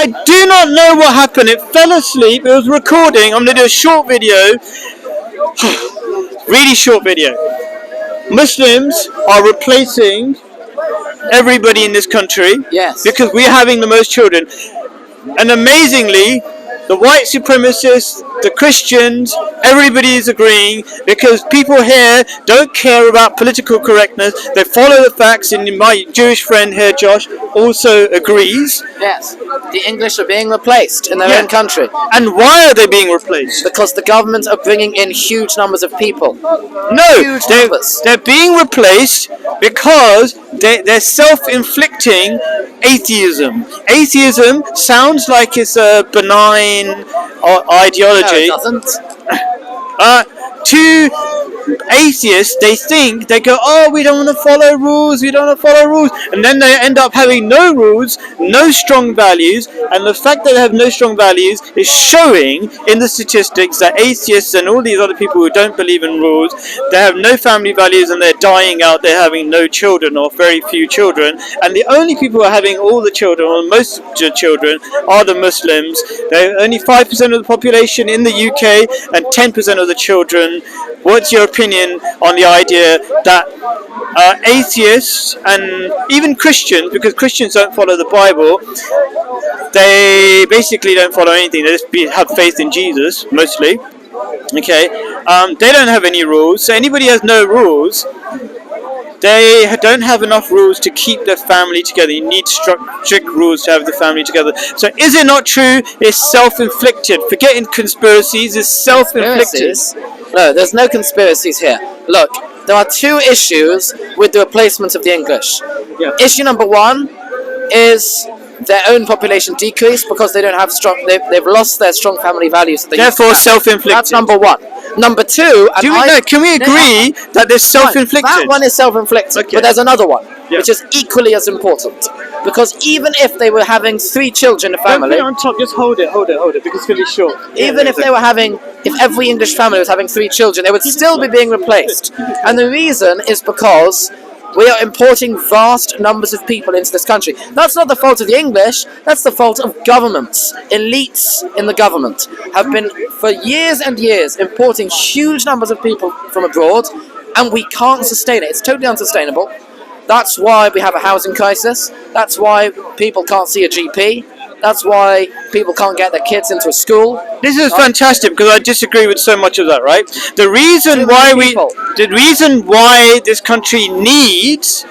I do not know what happened. It fell asleep. It was recording. I'm going to do a short video. Really short video. Muslims are replacing everybody in this country. Yes. Because we're having the most children. And amazingly, the white supremacists, the Christians, everybody is agreeing because people here don't care about political correctness. They follow the facts, and my Jewish friend here, Josh, also agrees. Yes. The English are being replaced in their own country. And why are they being replaced? Because the government are bringing in huge numbers of people. No, they're being replaced because they're self-inflicting atheism. Atheism sounds like it's a benign ideology. No, it doesn't. To atheists, they go, oh, we don't want to follow rules, and then they end up having no rules, no strong values, and the fact that they have no strong values is showing in the statistics that atheists and all these other people who don't believe in rules, they have no family values and they're dying out, they're having no children or very few children, and the only people who are having all the children, or most of the children, are the Muslims. They're only 5% of the population in the UK and 10% of the children. What's your opinion on the idea that atheists and even Christians, because Christians don't follow the Bible, they basically don't follow anything, they just have faith in Jesus, mostly, okay, they don't have any rules, so anybody who has no rules, they don't have enough rules to keep their family together. You need strict rules to have the family together. So is it not true it's self-inflicted? Forgetting conspiracies, it's self-inflicted. No, there's no conspiracies here. Look, there are two issues with the replacement of the English. Yeah. Issue number one is their own population decreased because they don't have strong. They've lost their strong family values. Therefore, self-inflicted. That's number one. Number two, can we agree that they're self-inflicted? That one is self-inflicted, okay. But there's another one, which is equally as important. Because even if they were having 3 children in a family... Don't put it on top, just hold it, because it's going to be short. Even if if every English family was having 3 children, they would still be being replaced. And the reason is because we are importing vast numbers of people into this country. That's not the fault of the English, that's the fault of governments. Elites in the government have been, for years and years, importing huge numbers of people from abroad, and we can't sustain it. It's totally unsustainable. That's why we have a housing crisis. That's why people can't see a GP. That's why people can't get their kids into a school. This is fantastic because I disagree with so much of that, right? The reason why this country needs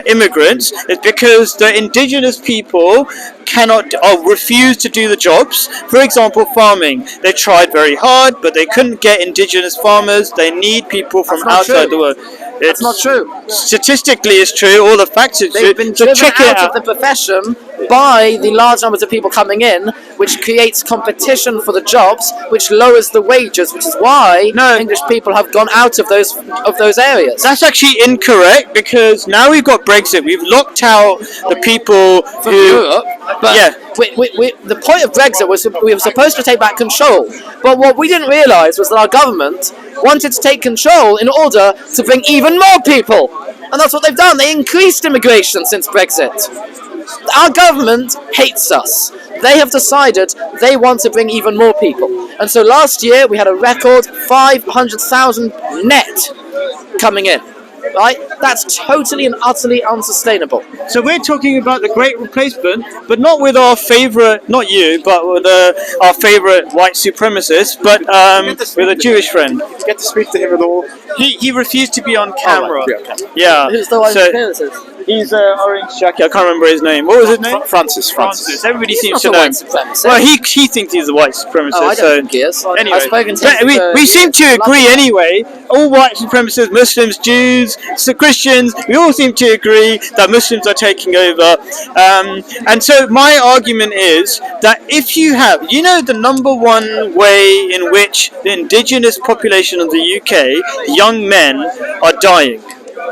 immigrants is because the indigenous people cannot or refuse to do the jobs. For example, farming. They tried very hard, but they couldn't get indigenous farmers. They need people from outside the world. That's not true. Statistically, it's true. All the facts are true. They've been driven out of the profession by the large numbers of people coming in, which creates competition for the jobs, which lowers the wages, which is why English people have gone out of those areas. That's actually incorrect because now we've got Brexit. We've locked out the people from Europe. But the point of Brexit was we were supposed to take back control. But what we didn't realise was that our government wanted to take control in order to bring even more people. And that's what they've done. They increased immigration since Brexit. Our government hates us. They have decided they want to bring even more people. And so last year we had a record 500,000 net coming in. Right? That's totally and utterly unsustainable. So we're talking about the Great Replacement, but not with our favourite, not you, but with our favourite white supremacist, but with a Jewish friend. Did you get to speak to him at all? He refused to be on camera. Oh, right. Yeah. Who's the white supremacist? He's orange jacket. I can't remember his name. What was his name? Francis. Everybody seems to know. White supremacist. Well, he thinks he's a white supremacist. Oh, I don't think he is. Anyway, I've spoken to him. we seem to agree anyway. All white supremacists, Muslims, Jews, Christians, we all seem to agree that Muslims are taking over. And so my argument is that if you have, the number one way in which the indigenous population of the UK, young men, are dying.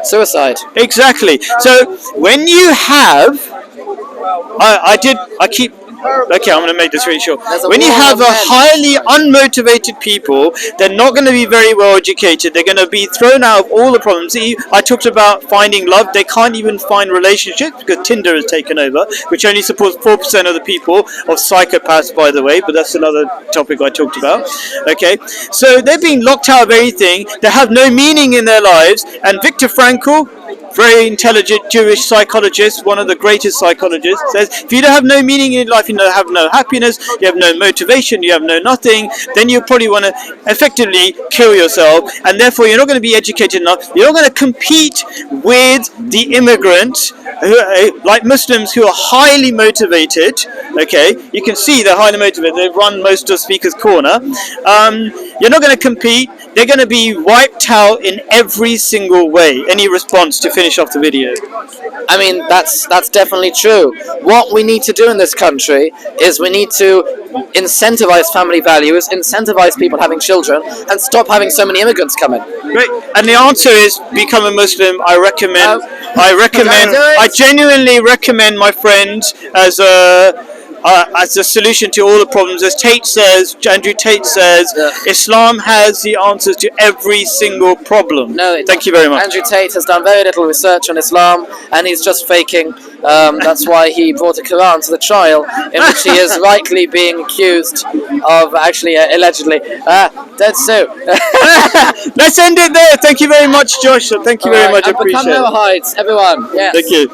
Suicide. Exactly. So when you have, I keep Okay, I'm going to make this really short. There's a When you war have of a men. highly unmotivated people, they're not going to be very well educated. They're going to be thrown out of all the problems. See, I talked about finding love. They can't even find relationships because Tinder has taken over, which only supports 4% of the people, of psychopaths, by the way, but that's another topic I talked about. Okay, so they're being locked out of everything. They have no meaning in their lives. And Viktor Frankl, very intelligent Jewish psychologist, one of the greatest psychologists, says if you don't have no meaning in life, you have no happiness, you have no motivation, you have no nothing, then you probably want to effectively kill yourself, and therefore you're not going to be educated enough. You're not going to compete with the immigrants, like Muslims who are highly motivated. Okay, you can see they're highly motivated. They run most of Speaker's Corner. You're not going to compete. They're going to be wiped out in every single way. Any response to finish off the video? I mean, that's definitely true. What we need to do in this country is we need to incentivize family values, incentivize people having children, and stop having so many immigrants coming. Great. And the answer is become a Muslim. I recommend. I genuinely recommend, my friends, as a solution to all the problems. As Andrew Tate says, Islam has the answers to every single problem. Thank you very much. Andrew Tate has done very little research on Islam, and he's just faking. That's why he brought a Quran to the trial, in which he is rightly being accused of actually, allegedly. Dead Sue. Let's end it there. Thank you very much, Josh. Thank you very much. I appreciate Become it. Noahides, everyone. Yes. Thank you.